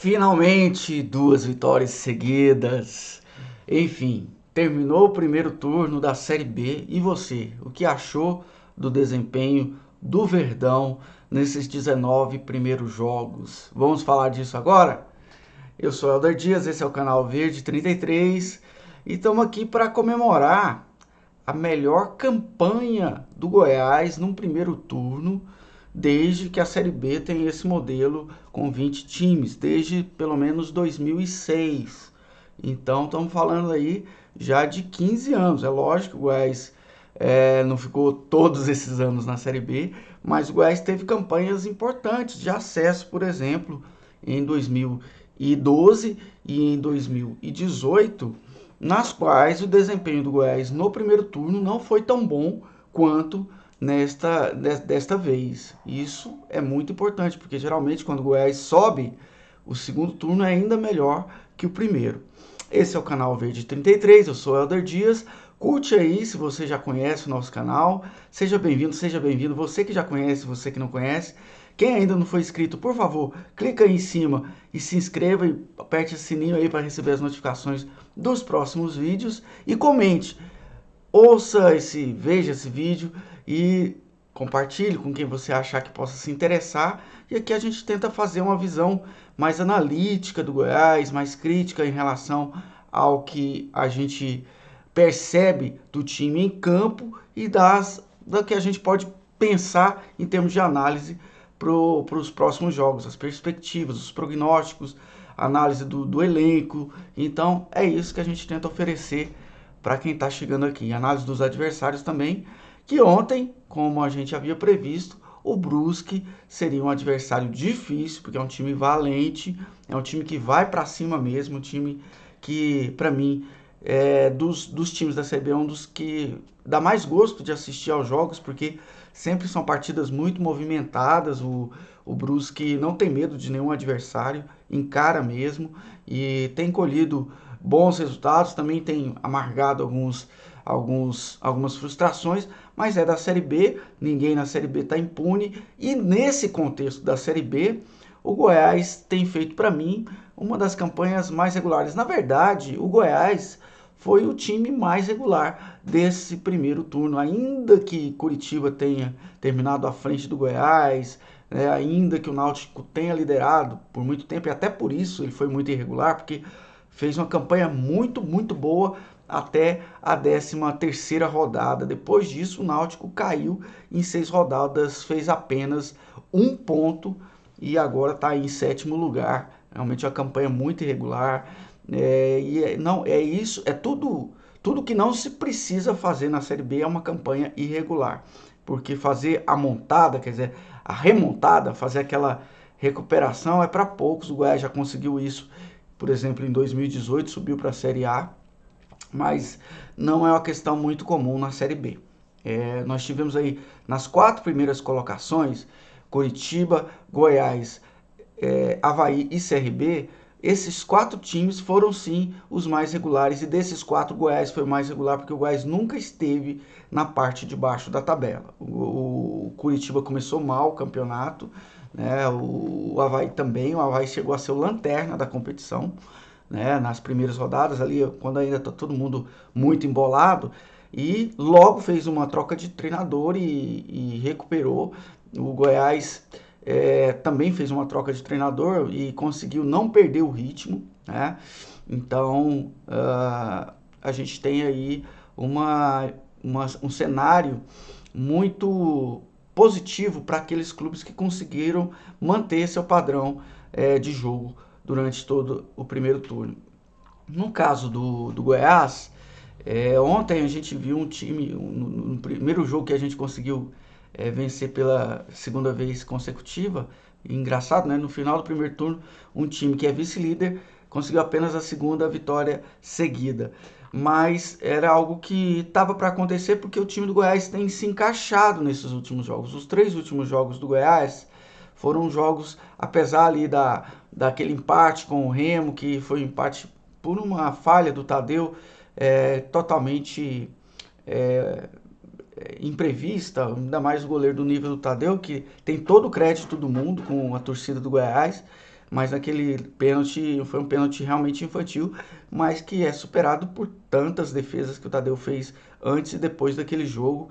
Finalmente, duas vitórias seguidas. Enfim, terminou o primeiro turno da Série B. E você, o que achou do desempenho do Verdão nesses 19 primeiros jogos? Vamos falar disso agora? Eu sou Helder Dias, esse é o canal Verde 33 e estamos aqui para comemorar a melhor campanha do Goiás num primeiro turno desde que a Série B tem esse modelo com 20 times, desde pelo menos 2006. Então estamos falando aí já de 15 anos. É lógico que o Goiás não ficou todos esses anos na Série B, mas o Goiás teve campanhas importantes de acesso, por exemplo, em 2012 e em 2018, nas quais o desempenho do Goiás no primeiro turno não foi tão bom quanto desta vez. Isso é muito importante, porque geralmente quando o Goiás sobe, o segundo turno é ainda melhor que o primeiro. Esse é o canal Verde 33, eu sou Helder Dias. Curte aí se você já conhece o nosso canal. Seja bem-vindo, seja bem-vindo. Você que já conhece, você que não conhece. Quem ainda não foi inscrito, por favor, clica aí em cima e se inscreva e aperte o sininho aí para receber as notificações dos próximos vídeos. E comente, veja esse vídeo e compartilhe com quem você achar que possa se interessar. E aqui a gente tenta fazer uma visão mais analítica do Goiás, mais crítica em relação ao que a gente percebe do time em campo e da que a gente pode pensar em termos de análise para os próximos jogos, as perspectivas, os prognósticos, análise do elenco. Então é isso que a gente tenta oferecer para quem está chegando aqui. Análise dos adversários também, que ontem, como a gente havia previsto, o Brusque seria um adversário difícil, porque é um time valente, é um time que vai para cima mesmo, um time que, para mim, dos times da CB é um dos que dá mais gosto de assistir aos jogos, porque sempre são partidas muito movimentadas, o Brusque não tem medo de nenhum adversário, encara mesmo, e tem colhido bons resultados, também tem amargado algumas frustrações, mas é da Série B, ninguém na Série B está impune, e nesse contexto da Série B, o Goiás tem feito para mim uma das campanhas mais regulares. Na verdade, o Goiás foi o time mais regular desse primeiro turno, ainda que Curitiba tenha terminado à frente do Goiás, ainda que o Náutico tenha liderado por muito tempo, e até por isso ele foi muito irregular, porque fez uma campanha muito boa até a 13ª rodada. Depois disso, o Náutico caiu em 6 rodadas, fez apenas 1 ponto e agora está em 7º lugar. Realmente uma campanha muito irregular. Não, é isso, é tudo que não se precisa fazer na Série B é uma campanha irregular. Porque fazer a montada, quer dizer, a remontada, fazer aquela recuperação é para poucos. O Goiás já conseguiu isso, por exemplo, em 2018, subiu para a Série A, mas não é uma questão muito comum na Série B. Nós tivemos aí nas 4 primeiras colocações, Curitiba, Goiás, Avaí e CRB. Esses 4 times foram sim os mais regulares, e desses 4 o Goiás foi o mais regular, porque o Goiás nunca esteve na parte de baixo da tabela. O Curitiba começou mal o campeonato, né? O Avaí também, o Avaí chegou a ser o lanterna da competição, né? Nas primeiras rodadas ali, quando ainda está todo mundo muito embolado, e logo fez uma troca de treinador e recuperou. O Goiás também fez uma troca de treinador e conseguiu não perder o ritmo, né? Então a gente tem aí um cenário muito positivo para aqueles clubes que conseguiram manter seu padrão de jogo durante todo o primeiro turno. No caso do Goiás, ontem a gente viu um time, no primeiro jogo que a gente conseguiu vencer pela segunda vez consecutiva. E engraçado, né? No final do primeiro turno, um time que é vice-líder conseguiu apenas a segunda vitória seguida. Mas era algo que estava para acontecer, porque o time do Goiás tem se encaixado nesses últimos jogos. Os 3 últimos jogos do Goiás foram jogos, apesar ali daquele empate com o Remo, que foi um empate por uma falha do Tadeu, totalmente imprevista, ainda mais o goleiro do nível do Tadeu, que tem todo o crédito do mundo com a torcida do Goiás, mas aquele pênalti foi um pênalti realmente infantil, mas que é superado por tantas defesas que o Tadeu fez antes e depois daquele jogo.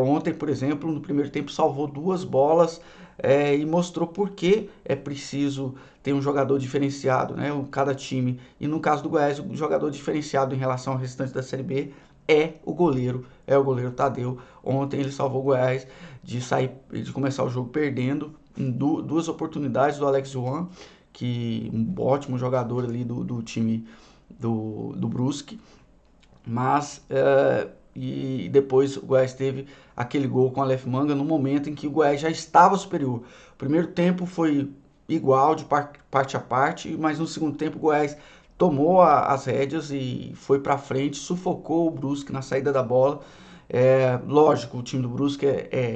Ontem, por exemplo, no primeiro tempo salvou 2 bolas, e mostrou por que é preciso ter um jogador diferenciado, né? Cada time. E no caso do Goiás, o jogador diferenciado em relação ao restante da Série B é o goleiro Tadeu. Ontem ele salvou o Goiás de começar o jogo perdendo em 2 oportunidades do Alex Juan, que um ótimo jogador ali do time do Brusque, mas e depois o Goiás teve aquele gol com o Aleph Manga no momento em que o Goiás já estava superior. O primeiro tempo foi igual de parte a parte, mas no segundo tempo o Goiás tomou as rédeas e foi para frente, sufocou o Brusque na saída da bola. Lógico, o time do Brusque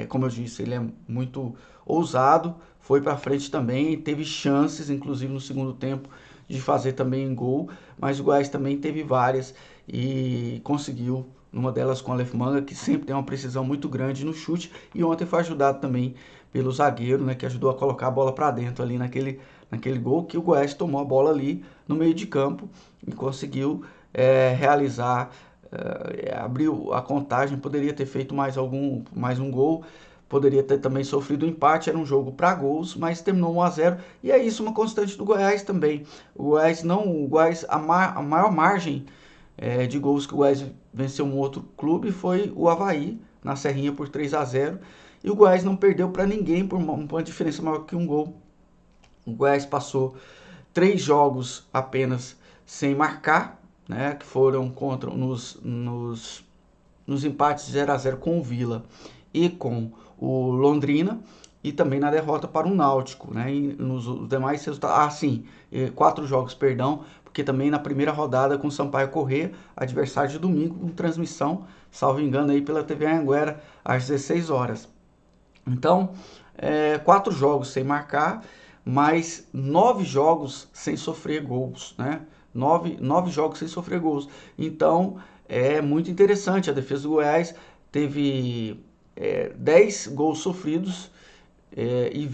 como eu disse, ele é muito ousado, foi para frente também, teve chances, inclusive no segundo tempo, de fazer também gol, mas o Goiás também teve várias e conseguiu, numa delas com o Aleph Manga, que sempre tem uma precisão muito grande no chute, e ontem foi ajudado também pelo zagueiro, né, que ajudou a colocar a bola para dentro ali naquele gol, que o Goiás tomou a bola ali no meio de campo e conseguiu realizar, abriu a contagem, poderia ter feito mais um gol, poderia ter também sofrido um empate, era um jogo para gols, mas terminou 1-0, e é isso uma constante do Goiás também. A maior margem de gols que o Goiás venceu um outro clube foi o Avaí, na Serrinha por 3-0, e o Goiás não perdeu para ninguém por uma diferença maior que um gol. O Goiás passou 3 jogos apenas sem marcar, né, que foram contra nos empates 0-0 com o Vila e com o Londrina, e também na derrota para o Náutico, né? E nos demais resultados, 4 jogos, perdão, porque também na primeira rodada com o Sampaio Corrêa, adversário de domingo, com transmissão, salvo engano, aí pela TV Anhanguera, às 16 horas. Então, 4 jogos sem marcar, mais 9 jogos sem sofrer gols, né? 9 jogos sem sofrer gols. Então, é muito interessante. A defesa do Goiás teve 10 gols sofridos, e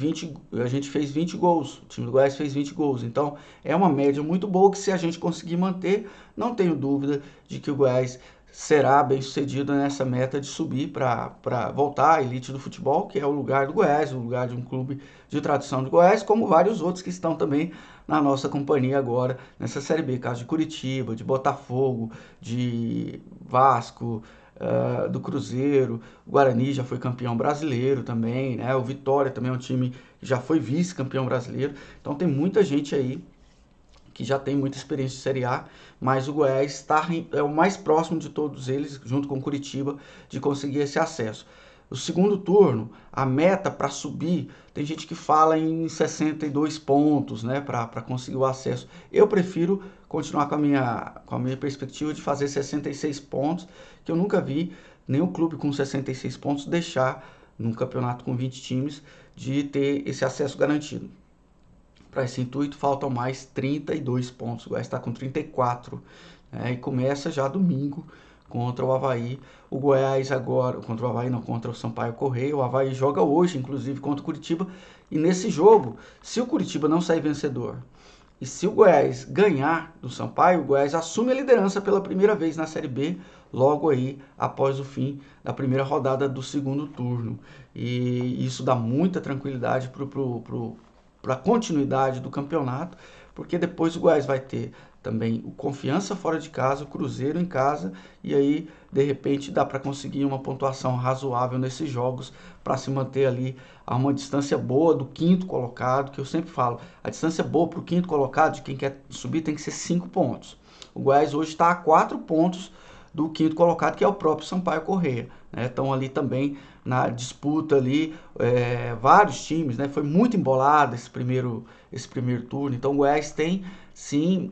a gente fez 20 gols. O time do Goiás fez 20 gols. Então, é uma média muito boa que, se a gente conseguir manter, não tenho dúvida de que o Goiás será bem sucedido nessa meta de subir para voltar à elite do futebol, que é o lugar do Goiás, o lugar de um clube de tradição do Goiás, como vários outros que estão também na nossa companhia agora, nessa Série B, caso de Curitiba, de Botafogo, de Vasco, do Cruzeiro. O Guarani já foi campeão brasileiro também, né? O Vitória também é um time que já foi vice-campeão brasileiro. Então tem muita gente aí que já tem muita experiência de Série A, mas o Goiás é o mais próximo de todos eles, junto com o Curitiba, de conseguir esse acesso. O segundo turno, a meta para subir, tem gente que fala em 62 pontos, né, para conseguir o acesso. Eu prefiro continuar com a minha perspectiva de fazer 66 pontos, que eu nunca vi nenhum clube com 66 pontos deixar, num campeonato com 20 times, de ter esse acesso garantido. Para esse intuito, faltam mais 32 pontos. O Goiás está com 34, né? E começa já domingo contra o Avaí. O Goiás agora, contra o Avaí não, contra o Sampaio Corrêa. O Avaí joga hoje, inclusive, contra o Curitiba. E nesse jogo, se o Curitiba não sair vencedor e se o Goiás ganhar do Sampaio, o Goiás assume a liderança pela primeira vez na Série B, logo aí após o fim da primeira rodada do segundo turno. E isso dá muita tranquilidade para a continuidade do campeonato, porque depois o Goiás vai ter também o Confiança fora de casa, o Cruzeiro em casa, e aí de repente dá para conseguir uma pontuação razoável nesses jogos para se manter ali a uma distância boa do quinto colocado, que eu sempre falo, a distância boa para o quinto colocado, de quem quer subir, tem que ser 5 pontos. O Goiás hoje está a 4 pontos do quinto colocado, que é o próprio Sampaio Corrêa, né? Estão ali também na disputa ali, vários times, né? Foi muito embolado esse primeiro turno, então o Goiás tem sim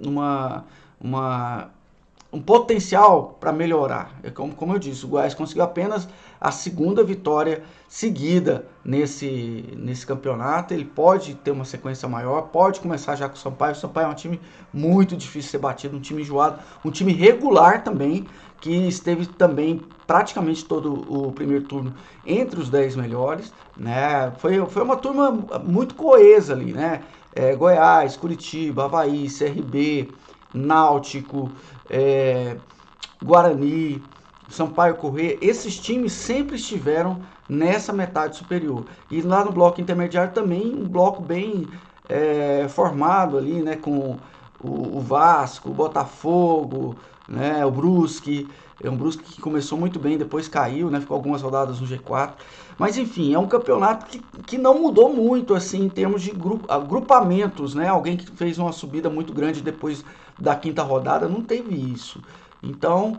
um potencial para melhorar. Como eu disse, o Goiás conseguiu apenas a segunda vitória seguida nesse campeonato. Ele pode ter uma sequência maior, pode começar já com o Sampaio. O Sampaio é um time muito difícil de ser batido, um time enjoado, um time regular também, que esteve também praticamente todo o primeiro turno entre os 10 melhores, né? Foi uma turma muito coesa ali, né? Goiás, Curitiba, Avaí, CRB, Náutico, Guarani, Sampaio Corrêa, esses times sempre estiveram nessa metade superior. E lá no bloco intermediário também um bloco bem formado ali, né, com o Vasco, o Botafogo, né, o Brusque. É um Brusque que começou muito bem, depois caiu, né, ficou algumas rodadas no G4. Mas enfim, é um campeonato que não mudou muito assim em termos de agrupamentos, né? Alguém que fez uma subida muito grande depois da quinta rodada, não teve isso. Então,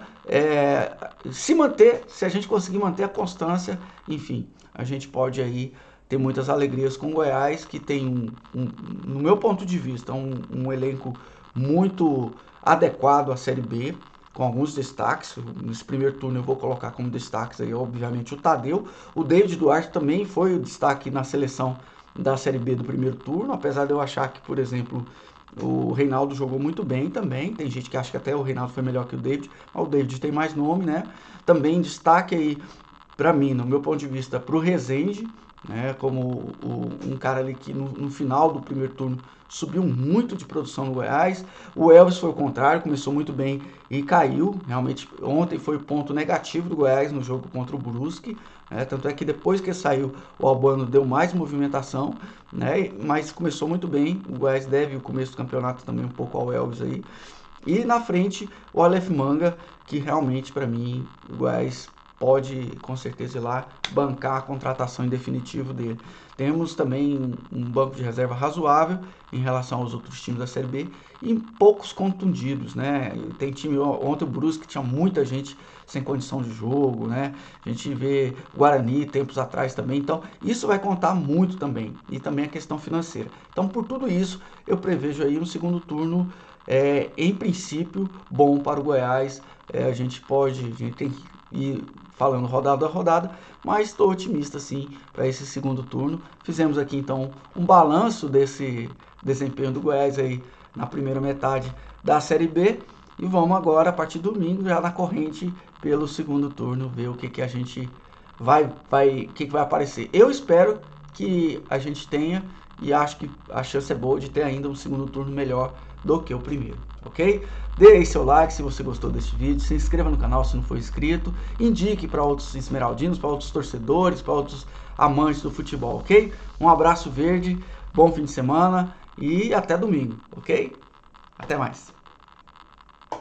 se a gente conseguir manter a constância, enfim, a gente pode aí ter muitas alegrias com o Goiás, que tem, no meu ponto de vista, um elenco muito adequado à Série B, com alguns destaques. Nesse primeiro turno eu vou colocar como destaques aí, obviamente, o Tadeu. O David Duarte também foi o destaque na seleção da Série B do primeiro turno, apesar de eu achar que, por exemplo, o Reinaldo jogou muito bem também. Tem gente que acha que até o Reinaldo foi melhor que o David, mas o David tem mais nome, né? Também destaque aí, para mim, no meu ponto de vista, para o Rezende, né? Como um cara ali que no final do primeiro turno subiu muito de produção no Goiás. O Elvis foi o contrário, começou muito bem e caiu. Realmente, ontem foi o ponto negativo do Goiás no jogo contra o Brusque. Tanto é que depois que saiu, o Albano deu mais movimentação, né? Mas começou muito bem. O Goiás deve o começo do campeonato também um pouco ao Elvis aí. E na frente, o Aleph Manga, que realmente, para mim, o Goiás pode com certeza ir lá bancar a contratação em definitivo dele. Temos também um banco de reserva razoável em relação aos outros times da Série B e poucos contundidos, né? Tem time, ontem o Brusque tinha muita gente sem condição de jogo, né? A gente vê Guarani tempos atrás também, então isso vai contar muito também, e também a questão financeira. Então, por tudo isso, eu prevejo aí um segundo turno, em princípio, bom para o Goiás. A gente tem que ir falando rodada a rodada, mas estou otimista sim para esse segundo turno. Fizemos aqui então um balanço desse desempenho do Goiás aí na primeira metade da Série B e vamos agora, a partir do domingo, já na corrente pelo segundo turno, ver o que a gente o que vai aparecer. Eu espero que a gente tenha, e acho que a chance é boa de ter ainda um segundo turno melhor do que o primeiro, ok? Dê aí seu like se você gostou deste vídeo, se inscreva no canal se não for inscrito, indique para outros esmeraldinos, para outros torcedores, para outros amantes do futebol, ok? Um abraço verde, bom fim de semana e até domingo, ok? Até mais!